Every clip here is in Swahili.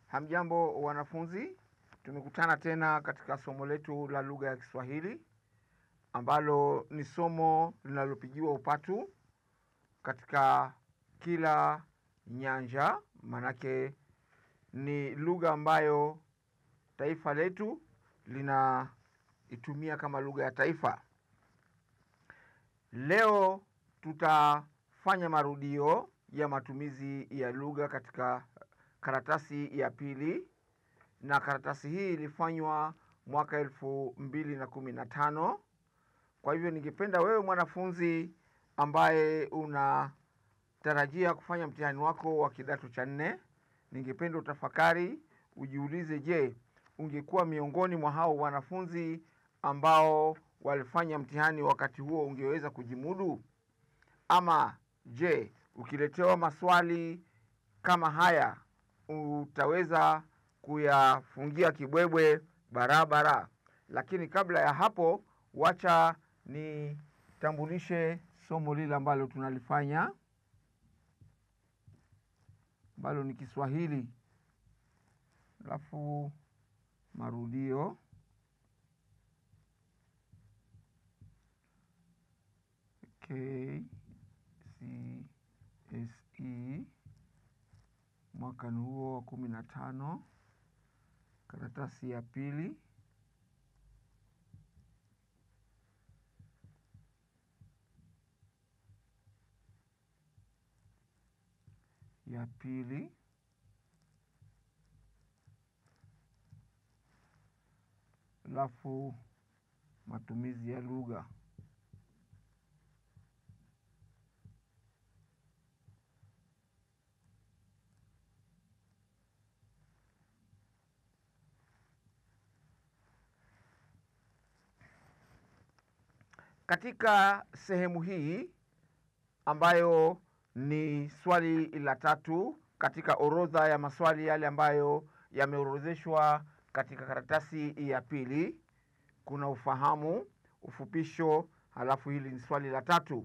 Hamjambo wanafunzi, tumekutana tena katika somo letu la lugha ya Kiswahili ambalo ni somo linalopigiwa upatu katika kila nyanja. Manake ni lugha ambayo taifa letu linaitumia kama lugha ya taifa. Leo tutafanya marudio ya matumizi ya lugha katika karatasi ya pili, na karatasi hii ilifanywa mwaka 2015. Kwa hivyo ningependa wewe mwanafunzi ambaye unatarajia kufanya mtihani wako wa kidato cha 4, ningependa utafakari, ujiulize, je, ungekuwa miongoni mwa hao wanafunzi ambao walifanya mtihani wakati huo ungeweza kujimudu? Ama je, ukiletewa maswali kama haya utaweza kuyafungia kibwebwe barabara? Lakini kabla ya hapo, wacha nitambulishe somo lile ambalo tunalifanya, ambalo ni Kiswahili, alafu marudio. KCSE mwaka huo wa 15, karatasi ya pili. Alafu matumizi ya lugha. Katika sehemu hii ambayo ni swali la 3 katika orodha ya maswali yale ambayo yameorodheshwa katika karatasi ya pili, kuna ufahamu, ufupisho, halafu hili ni swali la 3.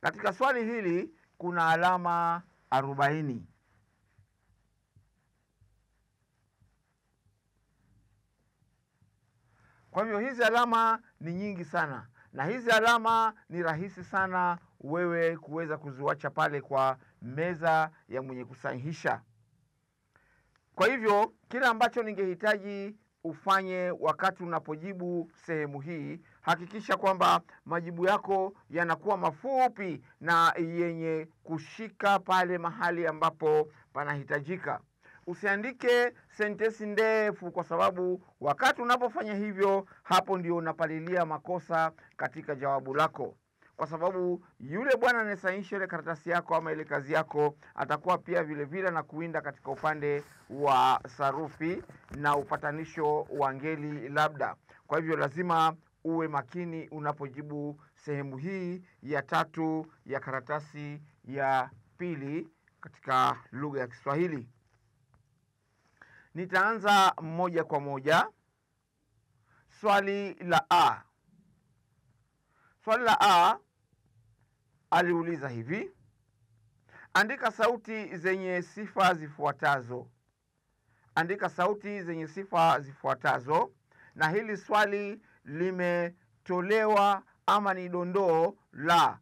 Katika swali hili kuna alama 40. Kwa hivyo hizi alama ni nyingi sana, na hizi alama ni rahisi sana wewe kuweza kuziwacha pale kwa meza ya mwenye kusahihisha. Kwa hivyo kila ambacho ningehitaji ufanye wakati unapojibu sehemu hii, hakikisha kwamba majibu yako yanakuwa mafupi na yenye kushika pale mahali ambapo panahitajika. Usiandike sentensi ndefu, kwa sababu wakati unapofanya hivyo, hapo ndio unapalilia makosa katika jawabu lako. Kwa sababu yule bwana anayesahihisha ile karatasi yako ama ile kazi yako atakuwa pia vile vile na kuinda katika upande wa sarufi na upatanisho wa ngeli labda. Kwa hivyo lazima uwe makini unapojibu sehemu hii ya 3 ya karatasi ya pili katika lugha ya Kiswahili. Nitaanza moja kwa moja. Swali la A. Swali la A aliuliza hivi: andika sauti zenye sifa zifuatazo. Andika sauti zenye sifa zifuatazo. Na hili swali limetolewa ama ni dondoo la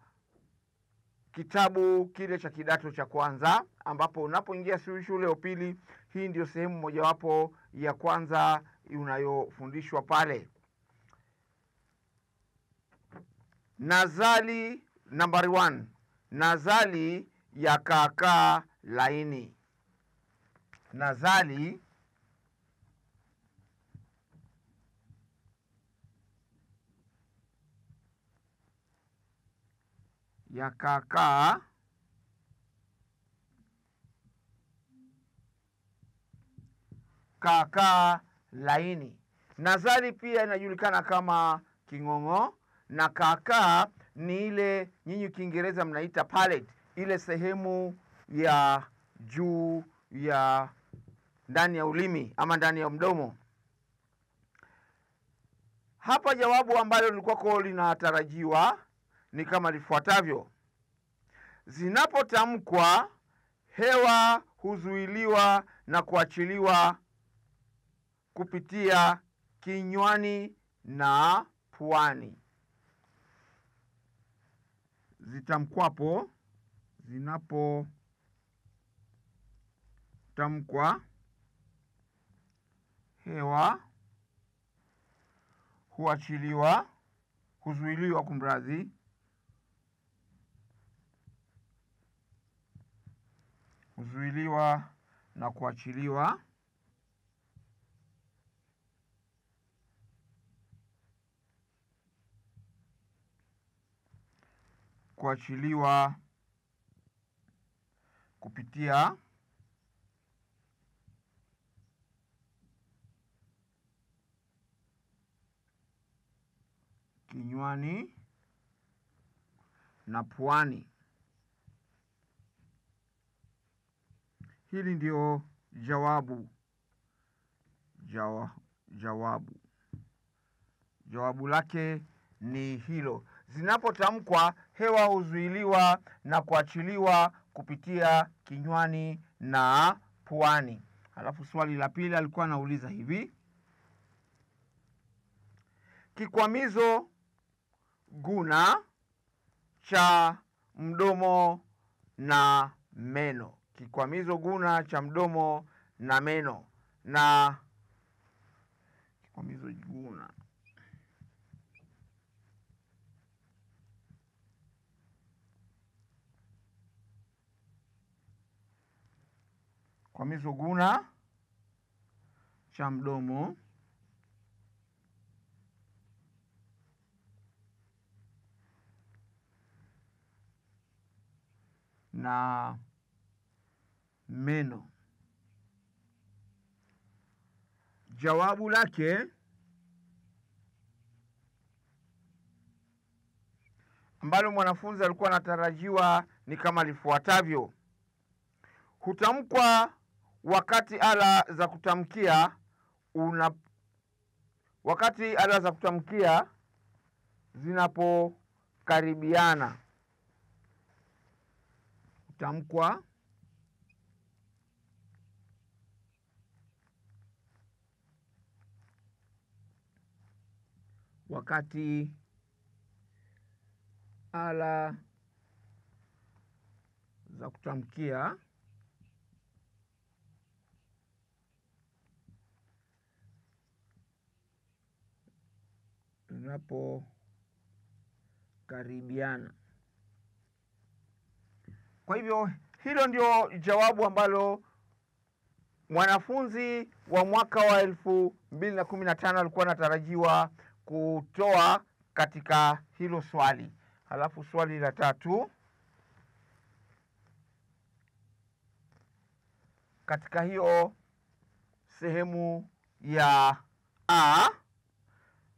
kitabu kile cha kidato cha kwanza, ambapo unapoingia shule ya upili, hii ndio sehemu mojawapo ya kwanza unayofundishwa pale. Nazali nambari 1. Nazali ya kaakaa laini. Nazali ya kaakaa laini. Nazali pia inajulikana kama king'ong'o, na kaakaa ni ile nyinyi Kiingereza mnaita palate, ile sehemu ya juu ya ndani ya ulimi ama ndani ya mdomo. Hapa jawabu ambalo lilikuwa linatarajiwa ni kama lifuatavyo: zinapotamkwa hewa huzuiliwa na kuachiliwa kupitia kinywani na puani. Zitamkwapo, zinapotamkwa, hewa huzuiliwa kumradhi, huzuiliwa na kuachiliwa kupitia kinywani na puani. Hili ndio jawabu. Jawabu lake ni hilo. Zinapotamkwa, hewa huzuiliwa na kuachiliwa kupitia kinywani na puani. Halafu swali la pili alikuwa anauliza hivi: kikwamizo guna cha mdomo na meno. Kikwamizo guna cha mdomo na meno. Na kikwamizo guna cha mdomo na meno. Jawabu lake ambalo mwanafunzi alikuwa anatarajiwa ni kama lifuatavyo: hutamkwa wakati ala za kutamkia zinapokaribiana. Hutamkwa wakati ala za kutamkia zinapokaribiana. Kwa hivyo hilo ndio jawabu ambalo mwanafunzi wa mwaka wa 2015 alikuwa anatarajiwa kutoa katika hilo swali. Halafu swali la tatu, katika hiyo sehemu ya A,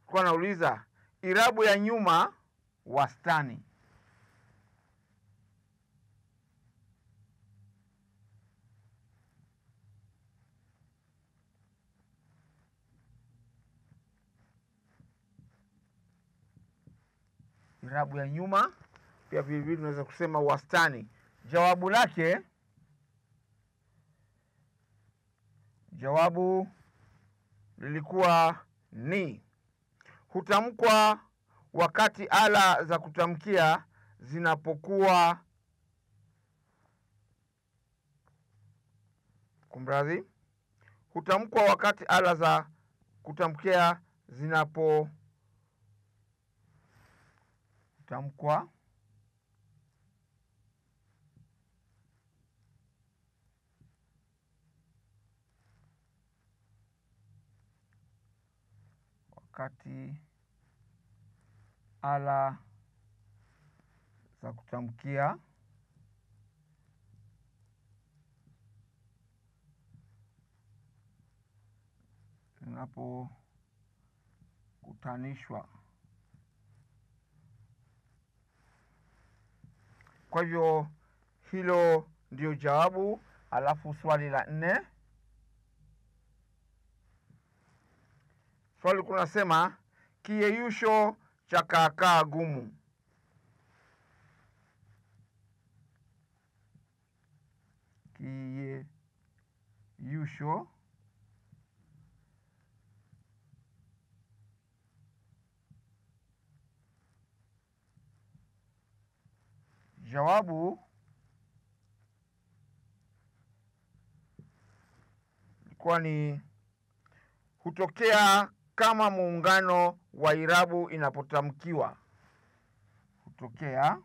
kwa nauliza irabu ya nyuma wastani. Irabu ya nyuma pia vile vile tunaweza kusema wastani. Jawabu lilikuwa ni hutamkwa wakati ala za kutamkia zinapokuwa hutamkwa wakati ala za kutamkia zinapotamkwa wakati ala za kutamkia zinapokutanishwa. Kwa hivyo hilo ndio jawabu. Alafu swali la 4, swali kunasema kiyeyusho cha kaakaa gumu. kiyeyusho jawabu ilikuwa ni hutokea kama muungano wa irabu inapotamkiwa. Hutokea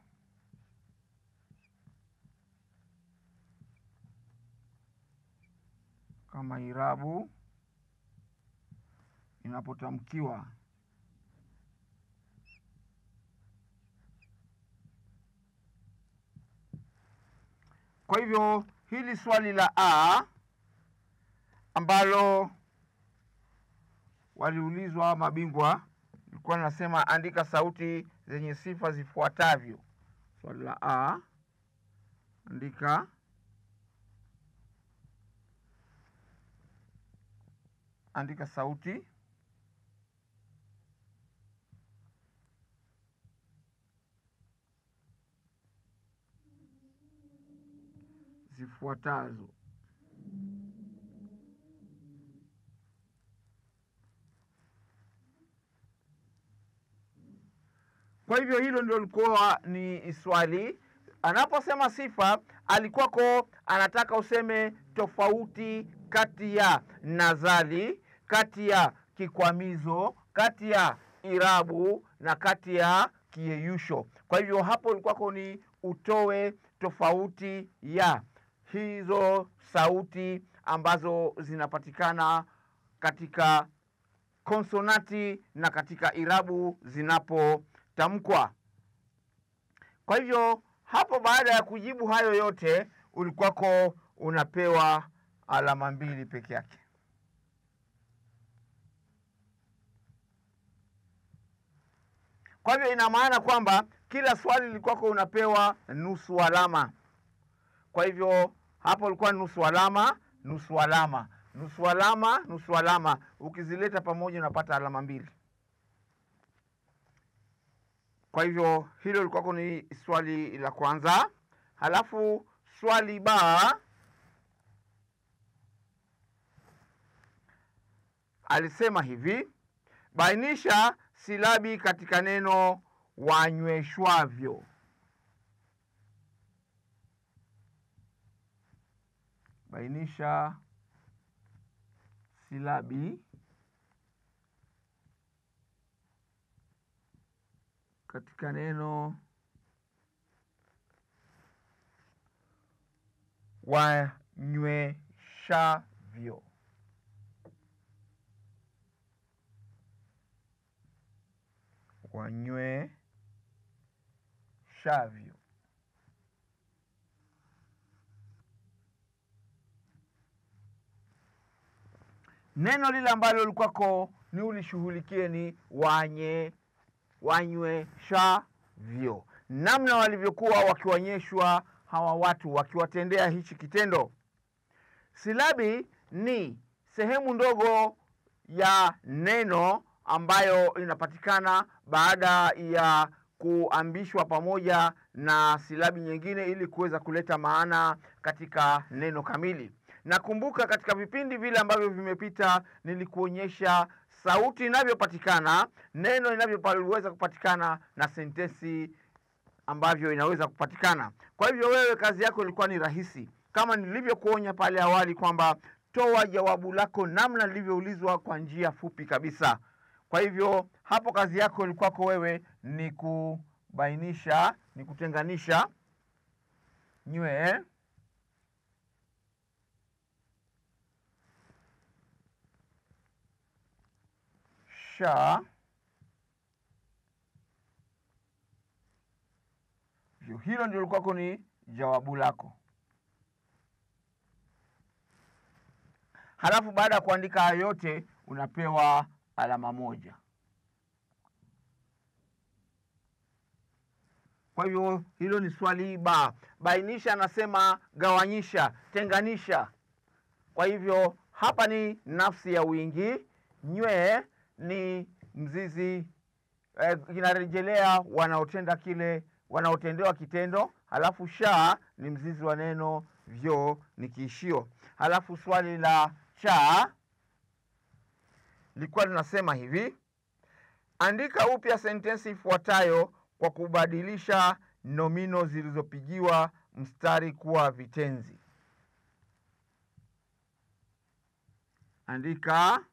kama irabu inapotamkiwa. Kwa hivyo hili swali la a ambalo waliulizwa mabingwa ilikuwa nasema andika sauti zenye sifa zifuatavyo. Swali la a, andika sauti zifuatazo. Kwa hivyo hilo ndio lilikuwa ni swali. Anaposema sifa alikuwako anataka useme tofauti kati ya nazali, kati ya kikwamizo, kati ya irabu na kati ya kiyeyusho. Kwa hivyo hapo ilikuwako ni utoe tofauti ya hizo sauti ambazo zinapatikana katika konsonanti na katika irabu zinapotamkwa. Kwa hivyo hapo baada ya kujibu hayo yote ulikuwako unapewa alama 2 peke yake. Kwa hivyo ina maana kwamba kila swali lilikuwako unapewa nusu alama. Kwa hivyo hapo ulikuwa nusu alama, nusu alama, nusu alama, nusu alama. Ukizileta pamoja unapata alama 2. Kwa hivyo hilo lilikuwa ni swali la kwanza. Halafu swali ba alisema hivi: bainisha silabi katika neno wanyweshwavyo. Bainisha silabi katika neno wanyweshavyo. Wanyweshavyo. Neno lile ambalo ulikuwako ni ulishughulikie ni wanyweshavyo. Namna walivyokuwa wakionyeshwa hawa watu wakiwatendea hichi kitendo. Silabi ni sehemu ndogo ya neno ambayo inapatikana baada ya kuambishwa pamoja na silabi nyingine ili kuweza kuleta maana katika neno kamili. Nakumbuka katika vipindi vile ambavyo vimepita nilikuonyesha sauti inavyopatikana, neno inavyoweza kupatikana na sentensi ambavyo inaweza kupatikana. Kwa hivyo wewe kazi yako ilikuwa ni rahisi. Kama nilivyokuonya pale awali kwamba toa jawabu lako namna lilivyoulizwa kwa njia fupi kabisa. Kwa hivyo hapo kazi yako ilikuwa wewe ni kubainisha, ni kutenganisha nywe sha. Hilo ndio lilikuwa ni jawabu lako. Halafu baada ya kuandika hayo yote unapewa alama 1. Kwa hivyo hilo ni swali ba. Bainisha anasema gawanyisha, tenganisha. Kwa hivyo hapa ni nafsi ya wingi, nywe ni mzizi, inarejelea wanaotenda kile, wanaotendewa kitendo. Halafu sha ni mzizi wa neno vyo ni kiishio. Halafu swali la cha lilikuwa linasema hivi: andika upya sentensi ifuatayo kwa kubadilisha nomino zilizopigiwa mstari kuwa vitenzi. Andika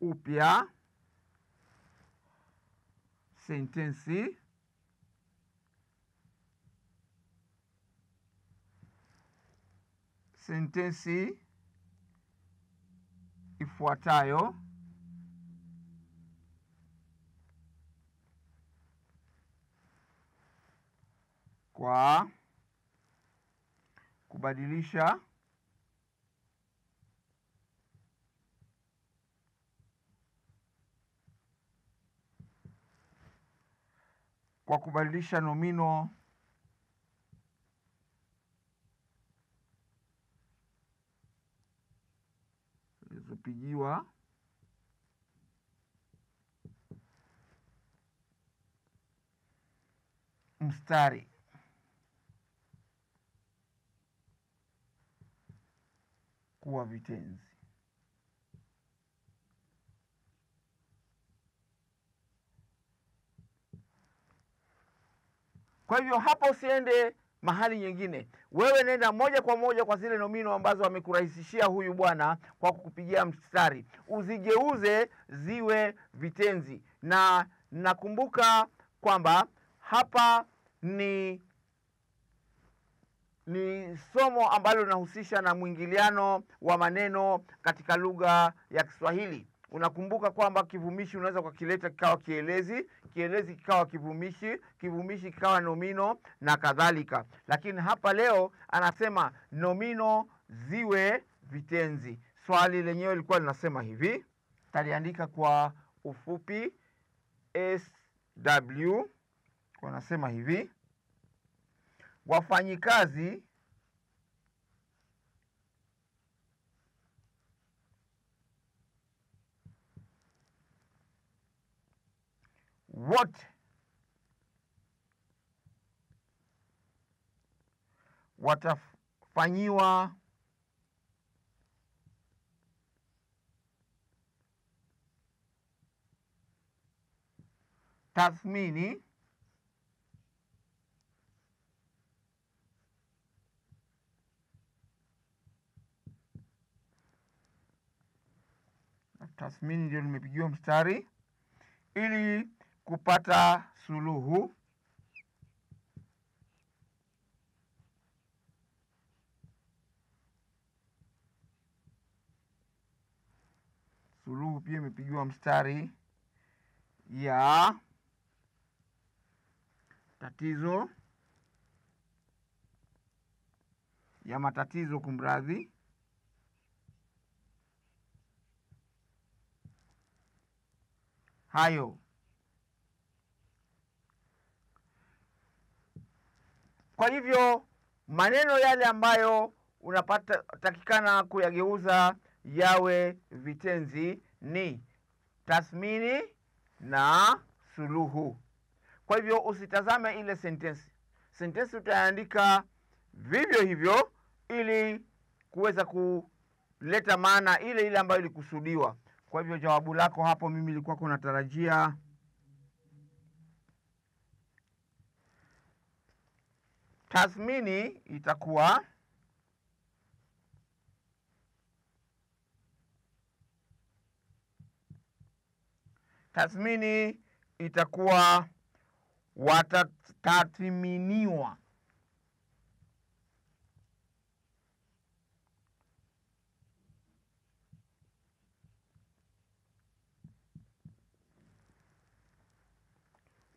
upya sentensi ifuatayo kwa kubadilisha nomino zilizopigiwa mstari kuwa vitenzi. Kwa hivyo hapo usiende mahali nyingine, wewe nenda moja kwa moja kwa zile nomino ambazo amekurahisishia huyu bwana kwa kukupigia mstari, uzigeuze ziwe vitenzi. Na nakumbuka kwamba hapa ni somo ambalo linahusisha na mwingiliano wa maneno katika lugha ya Kiswahili. Unakumbuka kwamba kivumishi unaweza ukakileta kikawa kielezi, kielezi kikawa kivumishi, kivumishi kikawa nomino na kadhalika. Lakini hapa leo anasema nomino ziwe vitenzi. Swali lenyewe lilikuwa linasema hivi, taliandika kwa ufupi SW. Wanasema hivi: wafanyikazi wote watafanyiwa tathmini ndio limepigiwa mstari ili kupata suluhu pia imepigiwa mstari ya matatizo kumradhi hayo. Kwa hivyo maneno yale ambayo takikana kuyageuza yawe vitenzi ni tathmini na suluhu. Kwa hivyo usitazame ile sentensi utaandika vivyo hivyo ili kuweza kuleta maana ile ambayo ilikusudiwa. Kwa hivyo jawabu lako hapo mimi nilikuwa natarajia tathmini itakuwa watatathminiwa.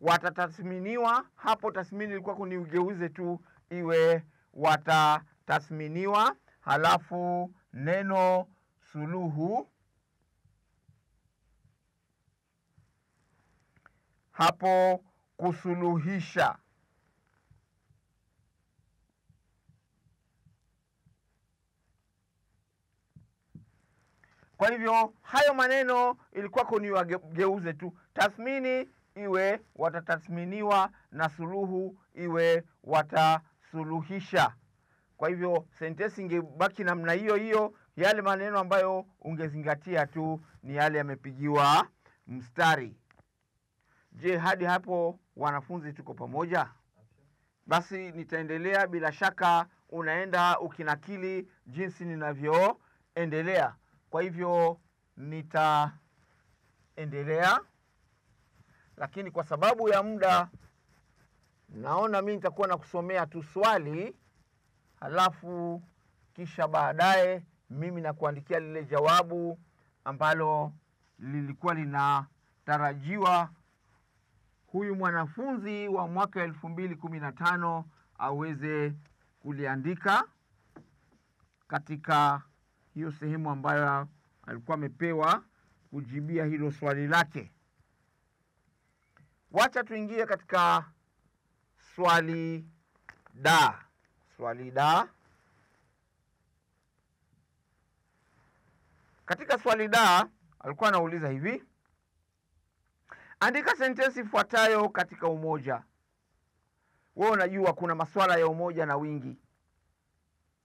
Watatathminiwa, hapo tathmini ilikuwa ni ugeuze tu iwe watatathminiwa. Halafu neno suluhu hapo kusuluhisha. Kwa hivyo hayo maneno ilikuwa ni wageuze tu, tathmini iwe watatathminiwa na suluhu iwe watasuluhisha. Kwa hivyo sentensi ingebaki namna hiyo hiyo. Yale maneno ambayo ungezingatia tu ni yale yamepigiwa mstari. Je, hadi hapo wanafunzi tuko pamoja? Basi nitaendelea, bila shaka unaenda ukinakili jinsi ninavyoendelea. Kwa hivyo nitaendelea, lakini kwa sababu ya muda naona mimi nitakuwa na kusomea tu swali, halafu kisha baadaye mimi nakuandikia lile jawabu ambalo lilikuwa linatarajiwa huyu mwanafunzi wa mwaka 2015 aweze kuliandika katika hiyo sehemu ambayo alikuwa amepewa kujibia hilo swali lake. Wacha tuingie katika swali da. Swali da. Katika swali da alikuwa anauliza hivi: andika sentensi ifuatayo katika umoja. Wewe unajua kuna masuala ya umoja na wingi.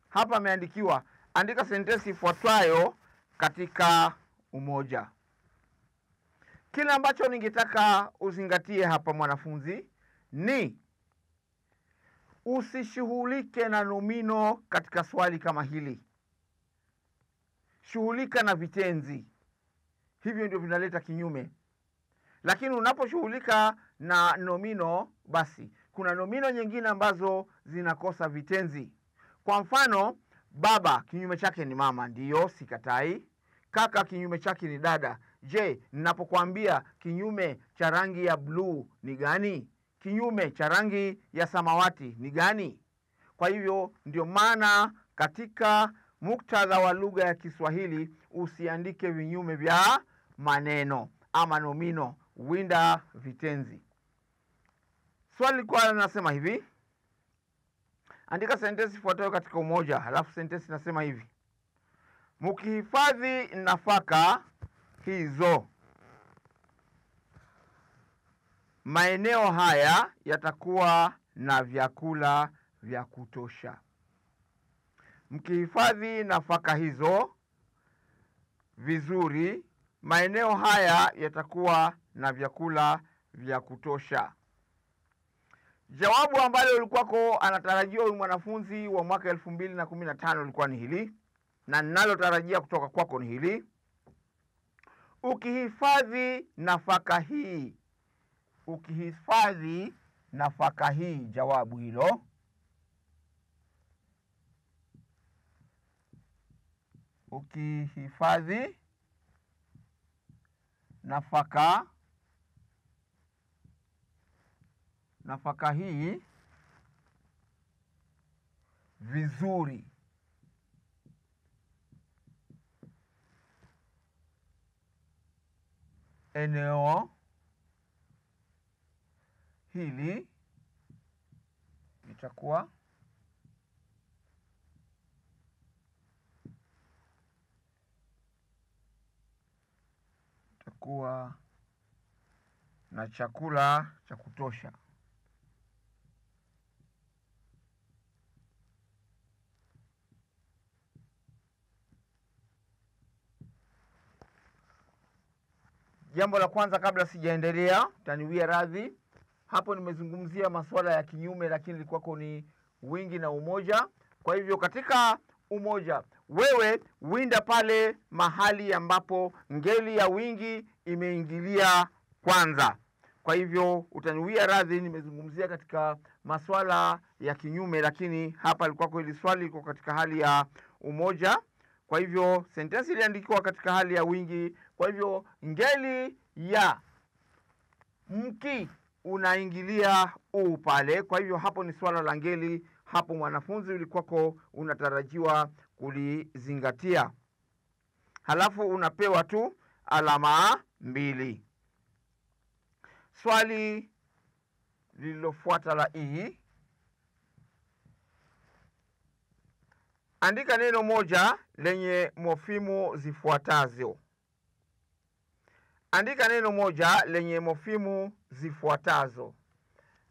Hapa ameandikiwa andika sentensi ifuatayo katika umoja. Kile ambacho ningetaka uzingatie hapa mwanafunzi ni usishughulike na nomino katika swali kama hili. Shughulika na vitenzi. Hivyo ndio vinaleta kinyume. Lakini unaposhughulika na nomino, basi kuna nomino nyingine ambazo zinakosa vitenzi. Kwa mfano, baba kinyume chake ni mama, ndiyo, sikatai. Kaka kinyume chake ni dada. Je, ninapokuambia kinyume cha rangi ya bluu ni gani? Kinyume cha rangi ya samawati ni gani? Kwa hivyo ndio maana katika muktadha wa lugha ya Kiswahili usiandike vinyume vya maneno ama nomino, winda vitenzi. Swali lilikuwa linasema hivi: andika sentensi ifuatayo katika umoja. Halafu sentensi inasema hivi: mkihifadhi nafaka hizo, maeneo haya yatakuwa na vyakula vya kutosha. Mkihifadhi nafaka hizo vizuri, maeneo haya yatakuwa na vyakula vya kutosha. Jawabu ambalo ulikuwako anatarajiwa huyu mwanafunzi wa mwaka 2015 ulikuwa ni hili, na ninalotarajia kutoka kwako ni hili: ukihifadhi nafaka hii. Ukihifadhi nafaka hii, jawabu hilo. Ukihifadhi nafaka hii vizuri, eneo hili itakuwa na chakula cha kutosha. Jambo la kwanza, kabla sijaendelea, taniwia radhi. Hapo nimezungumzia masuala ya kinyume, lakini ilikuwako ni wingi na umoja. Kwa hivyo katika umoja, wewe winda pale mahali ambapo ngeli ya wingi imeingilia kwanza. Kwa hivyo utaniwia radhi, nimezungumzia katika masuala ya kinyume, lakini hapa ilikuwako hili swali liko katika hali ya umoja. Kwa hivyo sentensi iliandikwa katika hali ya wingi. Kwa hivyo ngeli ya mki unaingilia u pale. Kwa hivyo hapo ni swala la ngeli. Hapo mwanafunzi ulikuwako unatarajiwa kulizingatia. Halafu unapewa tu alama 2. Swali lililofuata la i: andika neno moja lenye mofimu zifuatazo. Andika neno moja lenye mofimu zifuatazo.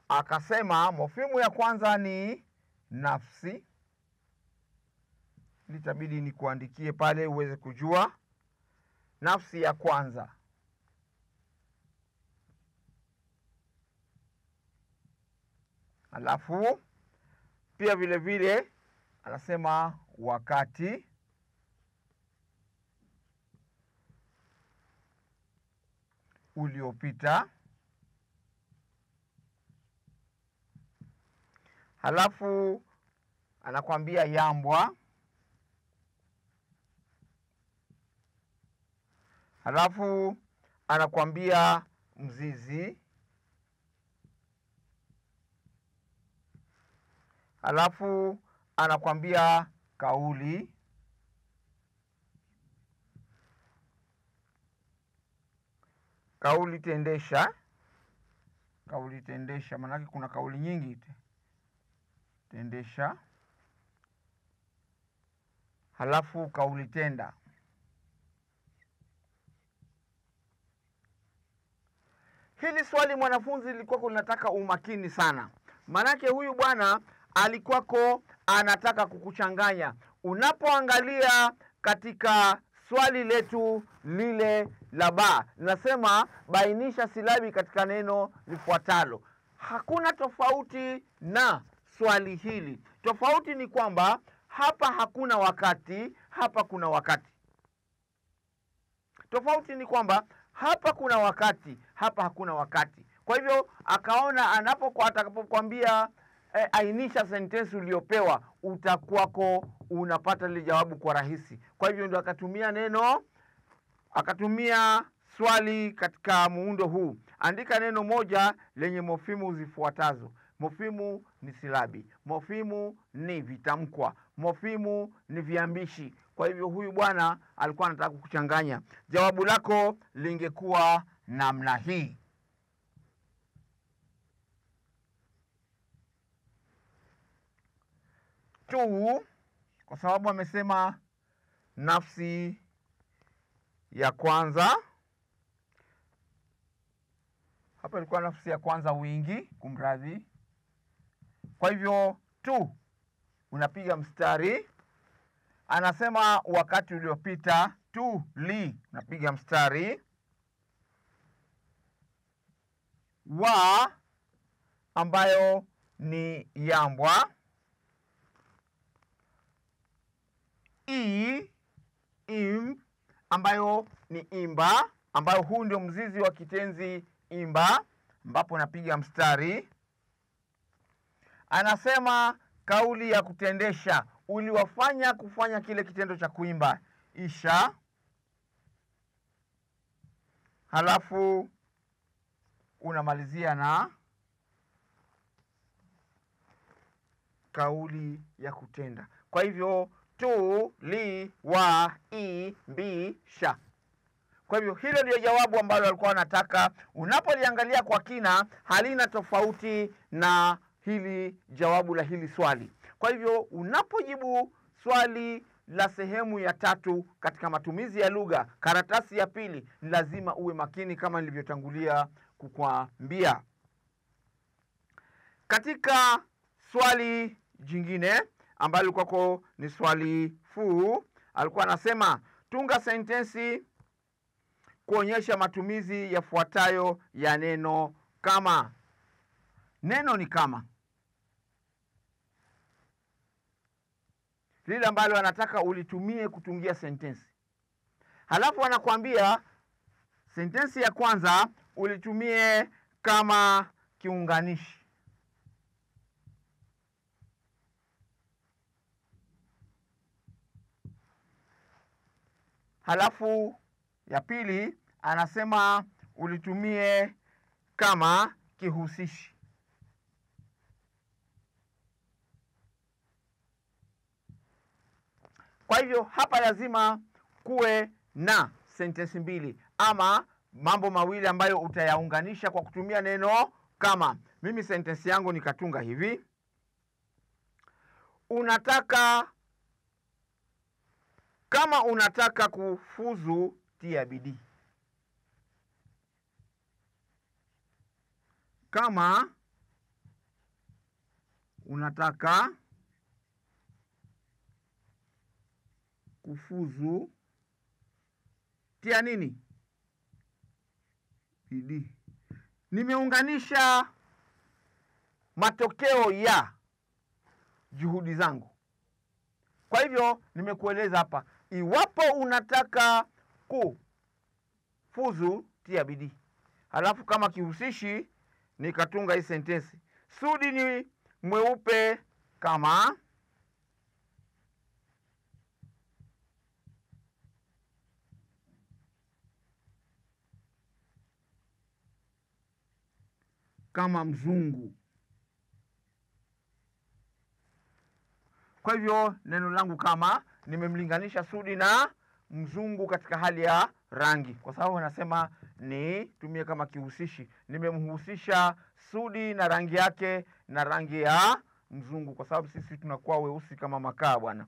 Akasema mofimu ya kwanza ni nafsi, litabidi nikuandikie pale uweze kujua. Nafsi ya kwanza. Alafu pia vile vile anasema wakati. Uliopita. Halafu anakuambia yambwa. Halafu anakuambia mzizi. Halafu anakuambia kauli. Kauli tendesha. Kauli tendesha, maanake kuna kauli nyingi. Tendesha. Halafu kauli tenda. Hili swali mwanafunzi lilikuwa linataka umakini sana. Maanake huyu bwana alikuwako anataka kukuchanganya. Unapoangalia katika swali letu lile la ba, nasema bainisha silabi katika neno lifuatalo. Hakuna tofauti na swali hili. Tofauti ni kwamba hapa hakuna wakati, hapa kuna wakati. Tofauti ni kwamba hapa kuna wakati, hapa hakuna wakati. Kwa hivyo akaona atakapokuambia ainisha sentensi uliopewa, utakuwako unapata lile jawabu kwa rahisi. Kwa hivyo ndio akatumia swali katika muundo huu. Andika neno moja lenye mofimu zifuatazo. Mofimu ni silabi, mofimu ni vitamkwa, mofimu ni viambishi. Kwa hivyo huyu bwana alikuwa anataka kukuchanganya. Jawabu lako lingekuwa namna hii. Tu, kwa sababu amesema nafsi ya kwanza. Hapa ilikuwa nafsi ya kwanza wingi, kumradhi. Kwa hivyo tu unapiga mstari. Anasema wakati uliopita, tu li unapiga mstari. Wa ambayo ni yambwa. Im ambayo ni imba, ambayo huu ndio mzizi wa kitenzi imba, ambapo napiga mstari. Anasema kauli ya kutendesha, uliwafanya kufanya kile kitendo cha kuimba, isha. Halafu unamalizia na kauli ya kutenda. Kwa hivyo tu, li, wa, i, mbi, sha. Kwa hivyo hilo ndio jawabu ambalo alikuwa anataka. Unapoliangalia kwa kina, halina tofauti na hili jawabu la hili swali. Kwa hivyo unapojibu swali la sehemu ya 3 katika matumizi ya lugha, karatasi ya pili, ni lazima uwe makini kama nilivyotangulia kukuambia. Katika swali jingine ambalo kwako ni swali fuu, alikuwa anasema tunga sentensi kuonyesha matumizi yafuatayo ya neno kama. Neno ni kama, lile ambalo anataka ulitumie kutungia sentensi. Halafu anakuambia sentensi ya kwanza ulitumie kama kiunganishi. Halafu ya pili anasema ulitumie kama kihusishi. Kwa hivyo hapa lazima kuwe na sentensi mbili ama mambo mawili ambayo utayaunganisha kwa kutumia neno kama. Mimi sentensi yangu nikatunga hivi: kama unataka kufuzu, tia bidii. Kama unataka kufuzu, tia nini? Bidii. Nimeunganisha matokeo ya juhudi zangu. Kwa hivyo nimekueleza hapa, iwapo unataka kufuzu, tia bidii. Halafu kama kihusishi nikatunga hii sentensi. Sudi ni mweupe kama mzungu. Kwa hivyo neno langu kama, nimemlinganisha Sudi na mzungu katika hali ya rangi, kwa sababu anasema ni tumie kama kihusishi. Nimemhusisha Sudi na rangi yake na rangi ya mzungu, kwa sababu sisi tunakuwa weusi kama makaa bwana.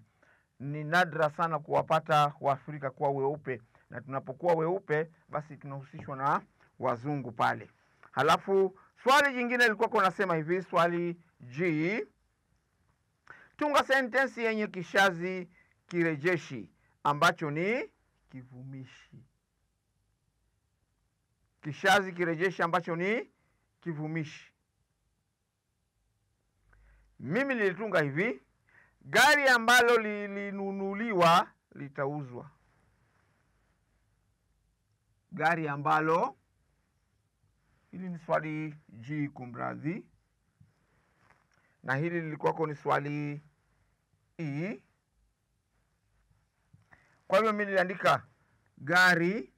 Ni nadra sana kuwapata Waafrika kuwa weupe, na tunapokuwa weupe basi tunahusishwa na wazungu pale. Halafu swali jingine lilikuwa kunasema hivi, swali G. Tunga sentensi yenye kishazi kirejeshi ambacho ni kivumishi. Kishazi kirejeshi ambacho ni kivumishi. Mimi nilitunga hivi, gari ambalo lilinunuliwa litauzwa. Gari ambalo, hili ni swali G kumradhi, na hili lilikuwako ni swali E. Kwa hivyo mimi niliandika gari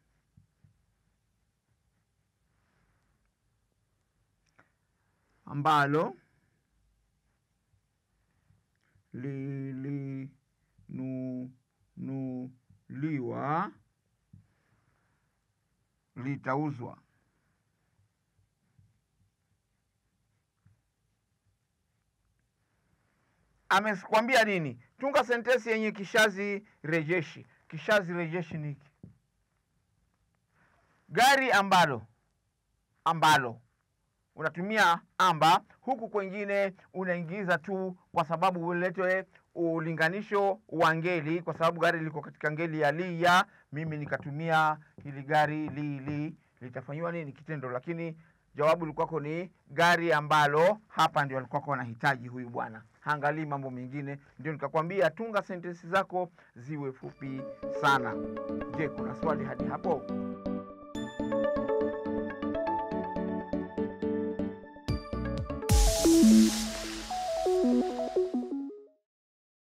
ambalo lilinunuliwa litauzwa. Amekwambia nini? Tunga sentensi yenye kishazi rejeshi. Kishazi rejeshi ni hiki. Gari ambalo unatumia amba, huku kwengine unaingiza tu kwa sababu ulete ulinganisho wa ngeli, kwa sababu gari liko katika ngeli ya li ya. Mimi nikatumia hili gari li litafanywa nini? Kitendo. Lakini jawabu lilikuwako ni gari ambalo. Hapa ndio alikuwa anahitaji huyu bwana, haangalii mambo mengine. Ndio nikakwambia tunga sentensi zako ziwe fupi sana. Je, kuna swali hadi hapo?